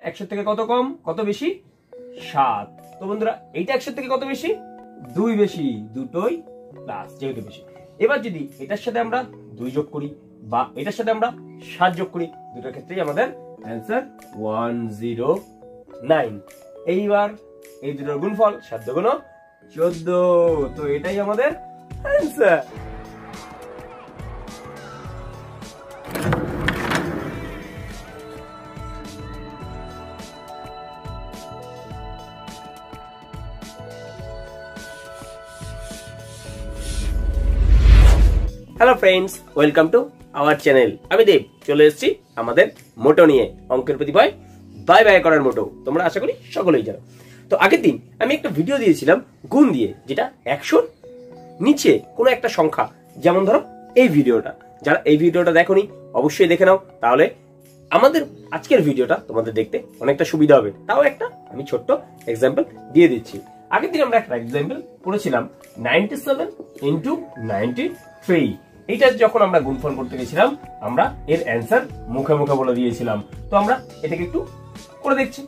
100 থেকে কত কম কত বেশি 7। তো বন্ধুরা এইটা 100 থেকে কত বেশি 2 বেশি, দুটোই প্লাস যেহেতু বেশি। এবার যদি এটার সাথে আমরা 2 যোগ করি বা এটার সাথে আমরা 7 যোগ করি, দুটোর ক্ষেত্রেই আমাদের অ্যান্সার 109। এইবার এই দুটোর গুণফল 7 গুণ 14, তো এটাই আমাদের answer. Hello friends, welcome to our channel. আমি দেব চলে এসেছি আমাদের মোটো নিয়ে, অঙ্কের প্রতি ভয় বাই বাই করার মোটো। তোমরা আশা করি সকলেই জানো। তো আগের দিন আমি একটা ভিডিও দিয়েছিলাম গুণ দিয়ে, যেটা 100 নিচে কোনো একটা সংখ্যা, যেমন ধরো এই ভিডিওটা। যারা এই ভিডিওটা দেখোনি অবশ্যই দেখে নাও, তাহলে আমাদের আজকের ভিডিওটা তোমাদের দেখতে অনেকটা সুবিধা হবে। তাও একটা আমি ছোট্ট এক্সাম্পল দিয়ে দিচ্ছি। আগের দিন আমরা একটা এক্সাম্পল করেছিলাম 97 ইন্টু 93। এইটা যখন আমরা গুণফল করতে গেছিলাম, আমরা এর অ্যান্সার মুখে মুখে বলে দিয়েছিলাম। তো আমরা এটাকে একটু করে দেখছি।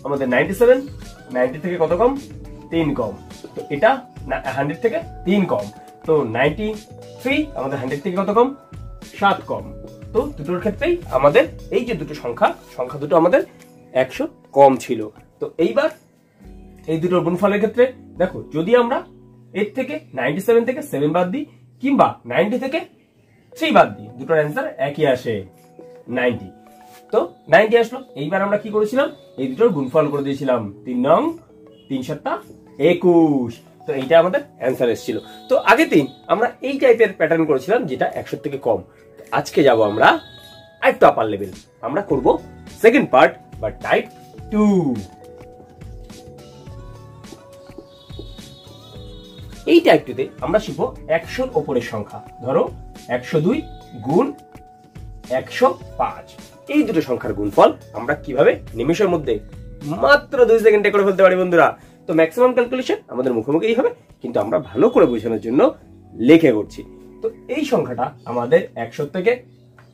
আমাদের 97 90 থেকে কত কম 3 কম, তো এটা 100 থেকে 3 কম। তো 93 আমাদের 100 থেকে কত কম 7 কম। তো দুটোর ক্ষেত্রেই আমাদের এই যে দুটো সংখ্যা দুটো আমাদের 100 কম ছিল। তো এইবার এই দুটোর গুণফলের ক্ষেত্রে দেখো, যদি আমরা এর থেকে 97 থেকে 7 বাদ দিই কিংবা 90 থেকে 3 বাদ দিই, দুটোর অ্যান্সার একই আসে 90। তো 90 আসলো। এইবার আমরা কি করেছিলাম, এই দুটোর গুণফল করে দিয়েছিলাম 3 নং 3 7 21। তো এইটা আমাদের অ্যান্সার এসেছিল। তো আগের দিন আমরা এই টাইপের প্যাটার্ন করেছিলাম যেটা 100 থেকে কম। আজকে যাব আমরা আরেকটু আপার লেভেল, আমরা করব সেকেন্ড পার্ট বা টাইপ 2। এই টাইপ 2 তে আমরা শিখবো 100 ওপরের সংখ্যা। ধরো 102 গুণ 105, এই দুটো সংখ্যার গুণফল আমরা কিভাবে নিমেষের মধ্যে মাত্র 2 সেকেন্ডে করে ফেলতে পারি বন্ধুরা। তো ম্যাক্সিমাম ক্যালকুলেশন আমাদের মুখোমুখিই হবে, কিন্তু আমরা ভালো করে বোঝানোর জন্য লিখে করছি। তো এই সংখ্যাটা আমাদের 100 থেকে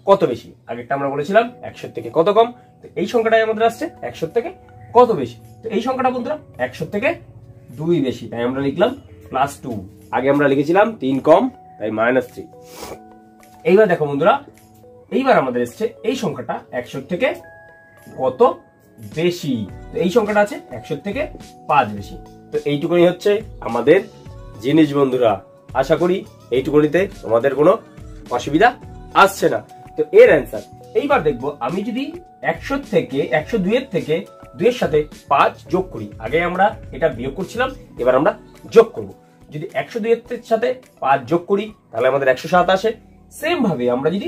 কত বেশি, আগেরটা আমরা বলেছিলাম 100 থেকে কত কম। তো এই সংখ্যাটাই আমাদের আসছে 100 থেকে কত বেশি। তো এই সংখ্যাটা বন্ধুরা 100 থেকে 2 বেশি, তাই আমরা লিখলাম +2। আগে আমরা লিখেছিলাম 3 কম, তাই -3। এইবার দেখো বন্ধুরা, এইবার আমাদের এসছে এই সংখ্যাটা 100 থেকে কত বেশি। তো এই সংখ্যাটা আছে 100 থেকে 5 বেশি। তো এইটুকুনি হচ্ছে আমাদের জিনিস বন্ধুরা। আশা করি এইটুকুনিতে তোমাদের কোনো অসুবিধা আসছে না। তো এর অ্যান্সার এইবার দেখবো, আমি যদি 100 থেকে 102 এর থেকে 2 এর সাথে 5 যোগ করি, আগে আমরা এটা বিয়োগ করছিলাম, এবার আমরা যোগ করব। যদি 102 এর সাথে 5 যোগ করি তাহলে আমাদের 107 আসে। সেম ভাবে আমরা যদি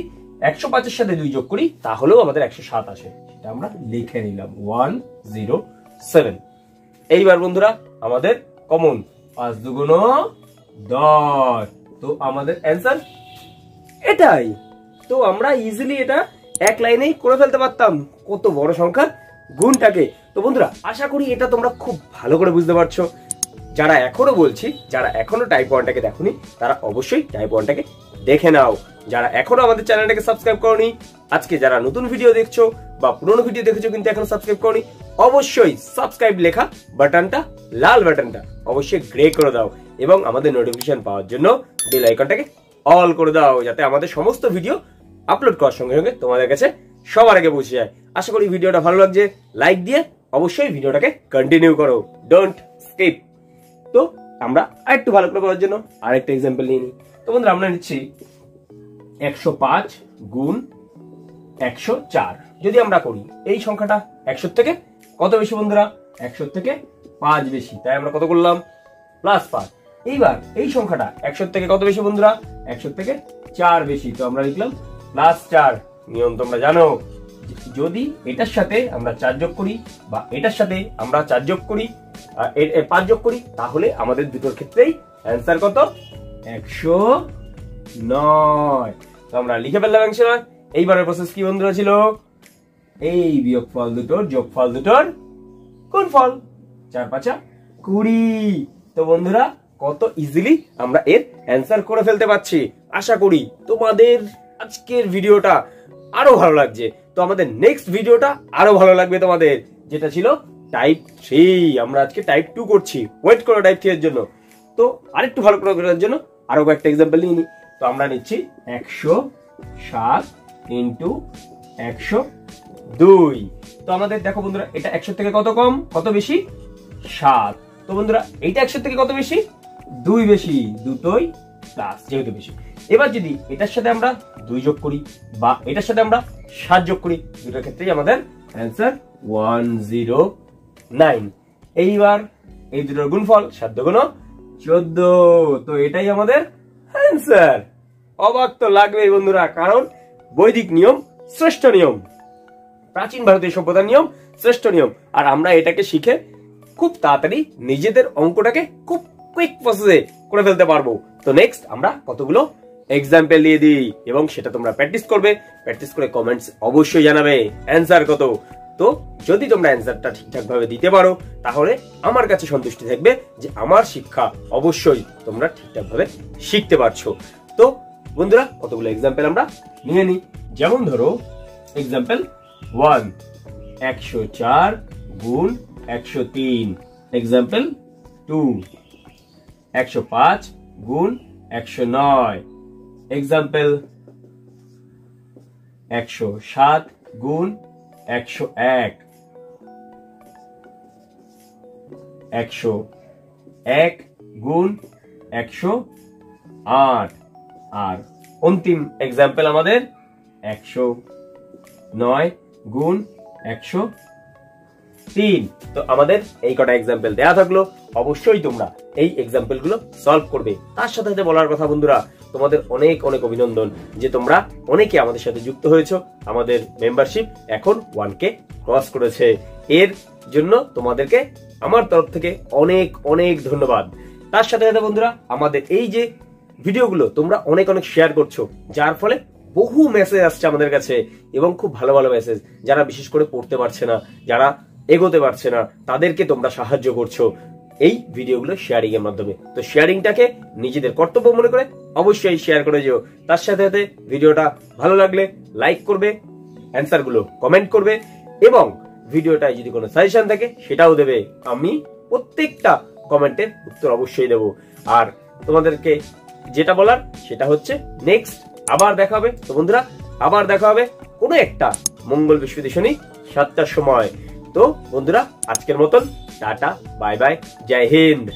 105 এর সাথে 2 যোগ করি তাহলেও আমাদের 107 আসে। সেটা আমরা লিখে নিলাম 107। এইবার বন্ধুরা আমাদের কমন 5 দুগুণ 10, তো আমাদের অ্যান্সার এটাই। তো আমরা ইজিলি এটা এক লাইনেই করে ফেলতে পারতাম কত বড় সংখ্যার গুণটাকে। তো বন্ধুরা আশা করি এটা তোমরা খুব ভালো করে বুঝতে পারছো। যারা এখনো বলছি, যারা এখনো টাইপ 1টাকে দেখোনি তারা অবশ্যই টাইপ 1টাকে দেখে নাও। যারা এখনো আমাদের চ্যানেলটাকে সাবস্ক্রাইব করোনি, আজকে যারা নতুন ভিডিও দেখছো বা পুরনো ভিডিও দেখেছো কিন্তু এখনো সাবস্ক্রাইব করোনি, অবশ্যই সাবস্ক্রাইব লেখা বাটনটা, লাল বাটনটা অবশ্যই গ্রে করে দাও এবং আমাদের নোটিফিকেশন পাওয়ার জন্য বেল আইকনটাকে অল করে দাও, যাতে আমাদের সমস্ত ভিডিও আপলোড করার সঙ্গে সঙ্গে তোমাদের কাছে সবার আগে পৌঁছে যায়। আশা করি ভিডিওটা ভালো লাগছে, লাইক দিয়ে অবশ্যই ভিডিওটাকে কন্টিনিউ করো, ডোন্ট স্কিপ। তো আমরা আরেকটু ভালো করে করার জন্য আরেকটা এক্সাম্পল নিয়ে নিই। তো বন্ধুরা আমরা নিচ্ছি 105 গুণ 104। যদি আমরা করি এই সংখ্যাটা 100 থেকে কত বেশি বন্ধুরা, 100 থেকে 5 বেশি, তাই আমরা কত করলাম +5। এইবার এই সংখ্যাটা 100 থেকে কত বেশি বন্ধুরা, 100 থেকে 4 বেশি, তো আমরা লিখলাম +4। নিয়ম তোমরা জানো, যদি এটার সাথে আমরা 4 যোগ করি বা এটার সাথে আমরা 4 যোগ করি 5 যোগ করি, তাহলে আমাদের দুটোর ক্ষেত্রেই অ্যান্সার কত 109। তো আমরা লিখে ফেললাম 109। এইবারের প্রসেস কি বন্ধুরা ছিল, এই বিয়োগফল দুটোর যোগফল দুটোর গুণফল, 4 5 20। তো বন্ধুরা কত ইজিলি আমরা এর অ্যান্সার করে ফেলতে পারছি। আশা করি তোমাদের আজকের ভিডিওটা আরো ভালো লাগছে। তো আমাদের নেক্সট ভিডিওটা আরো ভালো লাগবে তোমাদের, যেটা ছিল টাইপ 3। আমরা আজকে টাইপ 2 করছি, ওয়েট করো টাইপ 3 এর জন্য। তো আরেকটু ভালো করে করার জন্য আরো কয়েকটা এক্সাম্পল নিয়ে নিই। তো আমরা নিচ্ছি 107 ইন্টু 102। তো আমাদের দেখো বন্ধুরা, এটা 100 থেকে কত কম, কত বেশি, 7। তো বন্ধুরা এইটা 100 থেকে কত বেশি, 2 বেশি, দুটোই প্লাস যেহেতু বেশি। এবার যদি এটার সাথে আমরা 2 যোগ করি বা এটার সাথে আমরা 7 যোগ করি, দুটোর ক্ষেত্রেই আমাদের অ্যান্সার 109। এইবার এই দুটোর গুণফল 7 গুণ 14। তো এটাই আমাদের অ্যান্সার। অবাক তো লাগবেই বন্ধুরা, কারণ বৈদিক নিয়ম শ্রেষ্ঠ নিয়ম, প্রাচীন ভারতীয় সভ্যতার নিয়ম শ্রেষ্ঠ নিয়ম। আর আমরা এটাকে শিখে খুব তাড়াতাড়ি নিজেদের অঙ্কটাকে খুব কুইক প্রসেসে করে ফেলতে পারবো। তো নেক্সট আমরা কতগুলো এক্সাম্পল দিয়ে দিই এবং সেটা তোমরা প্র্যাকটিস করবে, প্র্যাকটিস করে কমেন্টস অবশ্যই জানাবে অ্যান্সার কত। তো যদি তোমরা অ্যান্সারটা ঠিকঠাক ভাবে দিতে পারো, তাহলে আমার কাছে সন্তুষ্টি থাকবে যে আমার শিক্ষা অবশ্যই তোমরা ঠিকঠাক ভাবে শিখতে পারছো। তো বন্ধুরা কতগুলো এক্সাম্পল আমরা নিয়ে নিই। যেমন ধরো এক্সাম্পল 1, 104 গুণ 103। এক্সাম্পল 2, 105 গুণ 109। এক্সাম্পল 107 গুণ 101। 101 গুণ 108। আর অন্তিম এক্সাম্পল আমাদের 109 গুণ 103। তো আমাদের এই কটা এক্সাম্পল দেয়া থাকলো, অবশ্যই তোমরা এই এক্সাম্পল গুলো সলভ করবে। তার সাথে সাথে বলার কথা বন্ধুরা, তোমাদের অনেক অনেক অভিনন্দন যে তোমরা অনেকে আমাদের সাথে যুক্ত হয়েছো। আমাদের মেম্বারশিপ এখন 1K ক্রস করেছে। এর জন্য তোমাদেরকে আমার তরফ থেকে অনেক অনেক ধন্যবাদ। তার সাথে সাথে বন্ধুরা, আমাদের এই যে ভিডিওগুলো তোমরা অনেক অনেক শেয়ার করছো, যার ফলে বহু মেসেজ আসছে আমাদের কাছে এবং খুব ভালো ভালো মেসেজ। যারা বিশেষ করে পড়তে পারছে না, যারা এগোতে পারছে না, তাদেরকে তোমরা সাহায্য করছো এই ভিডিওগুলো শেয়ারিং এর মাধ্যমে। তো শেয়ারিংটাকে নিজেদের কর্তব্য মনে করে অবশ্যই শেয়ার করে যেও। তার সাথে সাথে ভিডিওটা ভালো লাগলে লাইক করবে, অ্যান্সারগুলো কমেন্ট করবে এবং ভিডিওটায় যদি কোনো সাজেশন থাকে সেটাও দেবে। আমি প্রত্যেকটা কমেন্টের উত্তর অবশ্যই দেব। আর তোমাদেরকে যেটা বলার সেটা হচ্ছে নেক্সট আবার দেখা হবে। তো বন্ধুরা আবার দেখা হবে কোনো একটা মঙ্গল বৃহস্পতি 7টার সময়। তো বন্ধুরা আজকের মতন টাটা, বাই বাই, জয় হিন্দ।